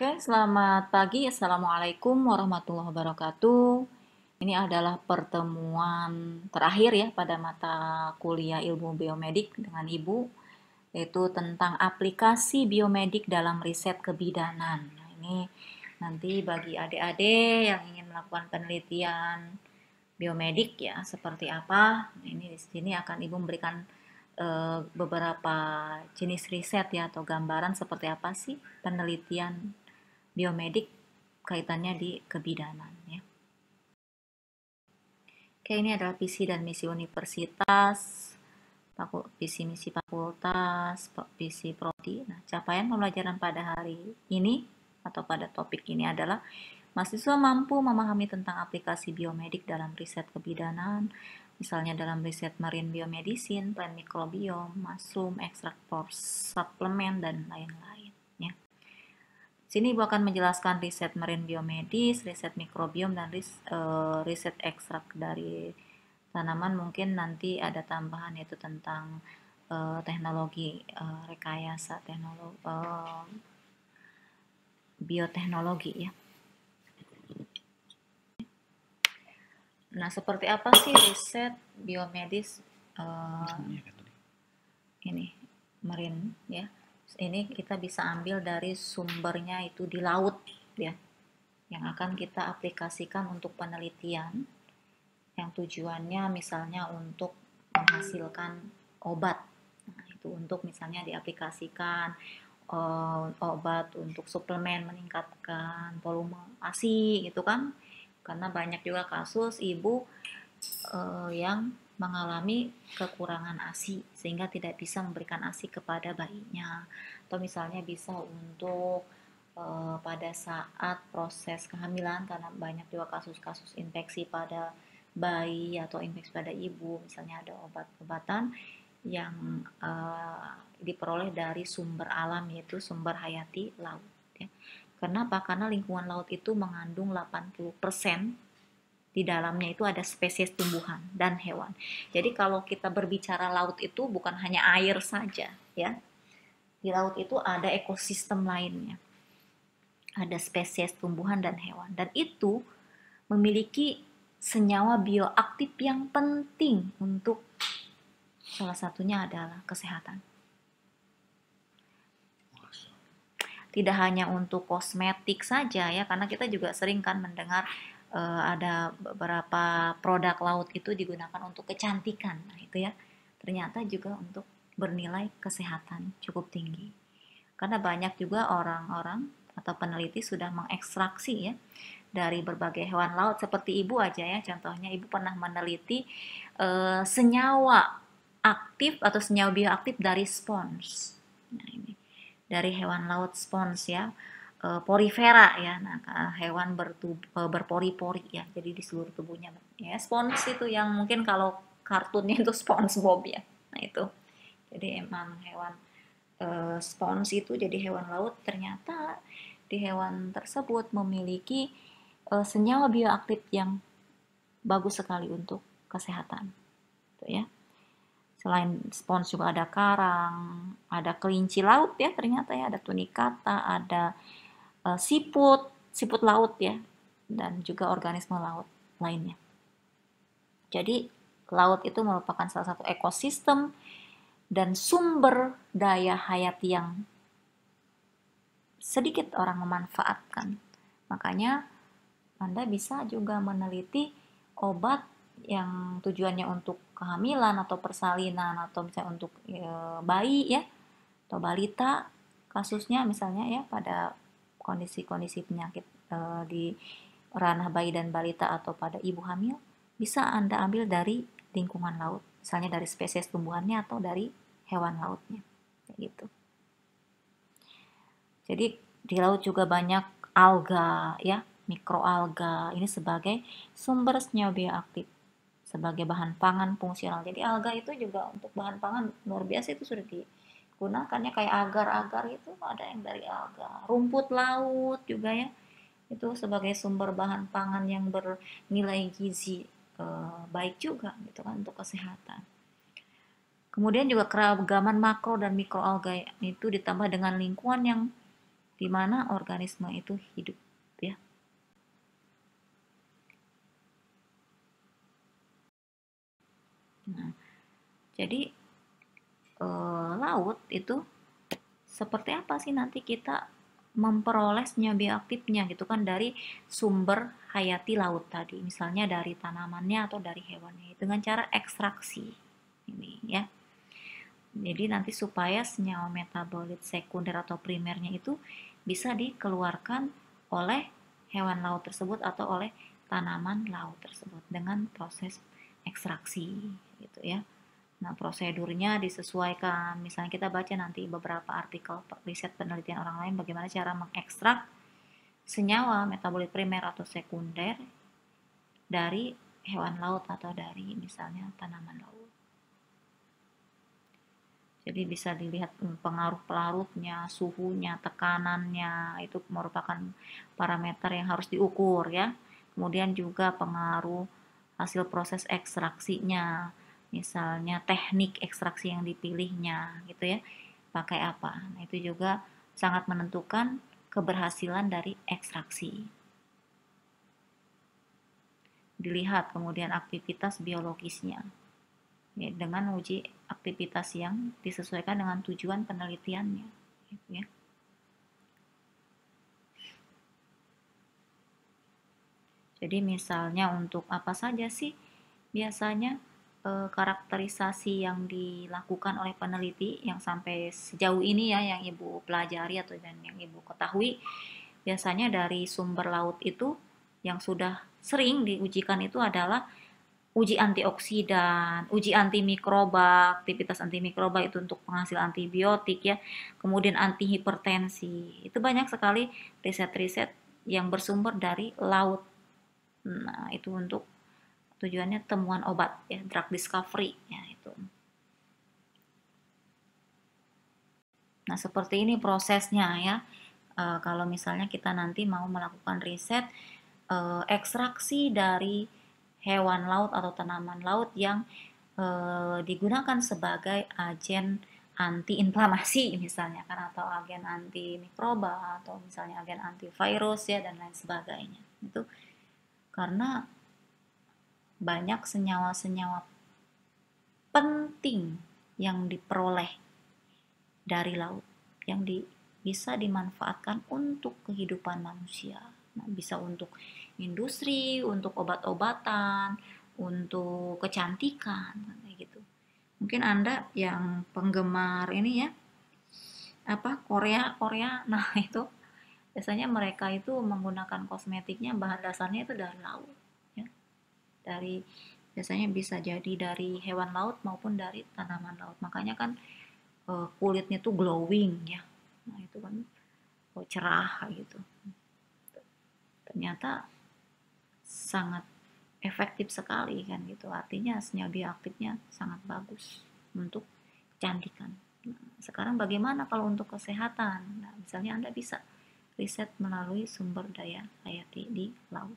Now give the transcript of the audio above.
Oke, selamat pagi. Assalamualaikum warahmatullahi wabarakatuh. Ini adalah pertemuan terakhir ya pada mata kuliah ilmu biomedik dengan Ibu, yaitu tentang aplikasi biomedik dalam riset kebidanan. Nah, ini nanti bagi adik-adik yang ingin melakukan penelitian biomedik ya, seperti apa? Nah, ini di sini akan Ibu memberikan beberapa jenis riset ya atau gambaran seperti apa sih penelitian biomedik kaitannya di kebidanan ya. Oke, ini adalah visi dan misi universitas, visi misi fakultas, visi prodi. Nah, capaian pembelajaran pada hari ini atau pada topik ini adalah mahasiswa mampu memahami tentang aplikasi biomedik dalam riset kebidanan, misalnya dalam riset marine biomedicine, plant microbiome, mushroom, ekstrak suplemen, dan lain-lain. Ya. Sini Ibu akan menjelaskan riset marine biomedis, riset mikrobiom, dan riset ekstrak dari tanaman. Mungkin nanti ada tambahan yaitu tentang teknologi rekayasa teknologi bioteknologi ya. Nah, seperti apa sih riset biomedis ini marine ya? Ini kita bisa ambil dari sumbernya itu di laut ya, yang akan kita aplikasikan untuk penelitian, yang tujuannya misalnya untuk menghasilkan obat. Nah, itu untuk misalnya diaplikasikan obat untuk suplemen meningkatkan volume ASI gitu kan, karena banyak juga kasus ibu yang mengalami kekurangan ASI sehingga tidak bisa memberikan ASI kepada bayinya, atau misalnya bisa untuk pada saat proses kehamilan, karena banyak juga kasus-kasus infeksi pada bayi atau infeksi pada ibu, misalnya ada obat-obatan yang diperoleh dari sumber alam, yaitu sumber hayati laut ya. Kenapa? Karena lingkungan laut itu mengandung 80% di dalamnya itu ada spesies tumbuhan dan hewan. Jadi kalau kita berbicara laut itu bukan hanya air saja ya. Di laut itu ada ekosistem lainnya. Ada spesies tumbuhan dan hewan, dan itu memiliki senyawa bioaktif yang penting untuk salah satunya adalah kesehatan. Tidak hanya untuk kosmetik saja ya, karena kita juga sering kan mendengar ada beberapa produk laut itu digunakan untuk kecantikan. Nah, itu ya. Ternyata juga untuk bernilai kesehatan cukup tinggi. Karena banyak juga orang-orang atau peneliti sudah mengekstraksi ya dari berbagai hewan laut, seperti ibu aja ya, contohnya ibu pernah meneliti senyawa aktif atau senyawa bioaktif dari spons. Nah, ini dari hewan laut spons ya, porifera ya. Nah, hewan berpori-pori ya, jadi di seluruh tubuhnya ya. Spons itu yang mungkin kalau kartunnya itu SpongeBob ya. Nah, itu jadi emang hewan spons itu jadi hewan laut. Ternyata di hewan tersebut memiliki senyawa bioaktif yang bagus sekali untuk kesehatan gitu ya. Selain spons juga ada karang, ada kelinci laut ya, ternyata ya, ada tunicata, ada siput laut ya, dan juga organisme laut lainnya. Jadi laut itu merupakan salah satu ekosistem dan sumber daya hayati yang sedikit orang memanfaatkan. Makanya Anda bisa juga meneliti obat yang tujuannya untuk kehamilan atau persalinan, atau misalnya untuk bayi ya, atau balita, kasusnya misalnya ya pada kondisi-kondisi penyakit di ranah bayi dan balita atau pada ibu hamil, bisa Anda ambil dari lingkungan laut, misalnya dari spesies tumbuhannya atau dari hewan lautnya, kayak gitu. Jadi di laut juga banyak alga ya, mikroalga, ini sebagai sumber senyawa bioaktif, sebagai bahan pangan fungsional. Jadi alga itu juga untuk bahan pangan luar biasa, itu sudah digunakannya, kayak agar-agar itu ada yang dari alga. Rumput laut juga ya, itu sebagai sumber bahan pangan yang bernilai gizi baik juga gitu kan untuk kesehatan. Kemudian juga keragaman makro dan mikroalga itu ditambah dengan lingkungan yang di mana organisme itu hidup, ya. Nah, jadi laut itu seperti apa sih nanti kita memperoleh senyawa bioaktifnya gitu kan dari sumber hayati laut tadi, misalnya dari tanamannya atau dari hewannya, dengan cara ekstraksi ini, ya. Jadi nanti supaya senyawa metabolit sekunder atau primernya itu bisa dikeluarkan oleh hewan laut tersebut atau oleh tanaman laut tersebut dengan proses ekstraksi gitu, ya. Nah, prosedurnya disesuaikan. Misalnya kita baca nanti beberapa artikel riset penelitian orang lain bagaimana cara mengekstrak senyawa metabolit primer atau sekunder dari hewan laut atau dari misalnya tanaman laut. Jadi bisa dilihat pengaruh pelarutnya, suhunya, tekanannya, itu merupakan parameter yang harus diukur, ya. Kemudian juga pengaruh hasil proses ekstraksinya, misalnya teknik ekstraksi yang dipilihnya gitu, ya. Pakai apa? Nah, itu juga sangat menentukan keberhasilan dari ekstraksi. Dilihat kemudian aktivitas biologisnya, ya, dengan uji aktivitas yang disesuaikan dengan tujuan penelitiannya, gitu, ya. Jadi misalnya untuk apa saja sih biasanya karakterisasi yang dilakukan oleh peneliti yang sampai sejauh ini, ya, yang Ibu pelajari atau dan yang Ibu ketahui, biasanya dari sumber laut itu yang sudah sering diujikan itu adalah uji antioksidan, uji antimikroba, aktivitas antimikroba itu untuk penghasil antibiotik, ya, kemudian antihipertensi. Itu banyak sekali riset-riset yang bersumber dari laut. Nah, itu untuk tujuannya temuan obat, ya, drug discovery, ya, itu. Nah, seperti ini prosesnya, ya. Kalau misalnya kita nanti mau melakukan riset ekstraksi dari hewan laut atau tanaman laut yang digunakan sebagai agen antiinflamasi misalnya kan, atau agen antimikroba, atau misalnya agen antivirus, ya, dan lain sebagainya. Itu karena banyak senyawa-senyawa penting yang diperoleh dari laut yang bisa dimanfaatkan untuk kehidupan manusia. Nah, bisa untuk industri, untuk obat-obatan, untuk kecantikan, kayak gitu. Mungkin Anda yang penggemar ini, ya, apa, Korea, Korea, nah itu biasanya mereka itu menggunakan kosmetiknya bahan dasarnya itu dari laut, ya. Dari biasanya bisa jadi dari hewan laut maupun dari tanaman laut. Makanya kan kulitnya tuh glowing, ya. Nah, itu kan cerah gitu. Ternyata sangat efektif sekali kan gitu. Artinya senyawa bioaktifnya sangat bagus untuk kecantikan. Nah, sekarang bagaimana kalau untuk kesehatan? Nah, misalnya Anda bisa riset melalui sumber daya hayati di laut.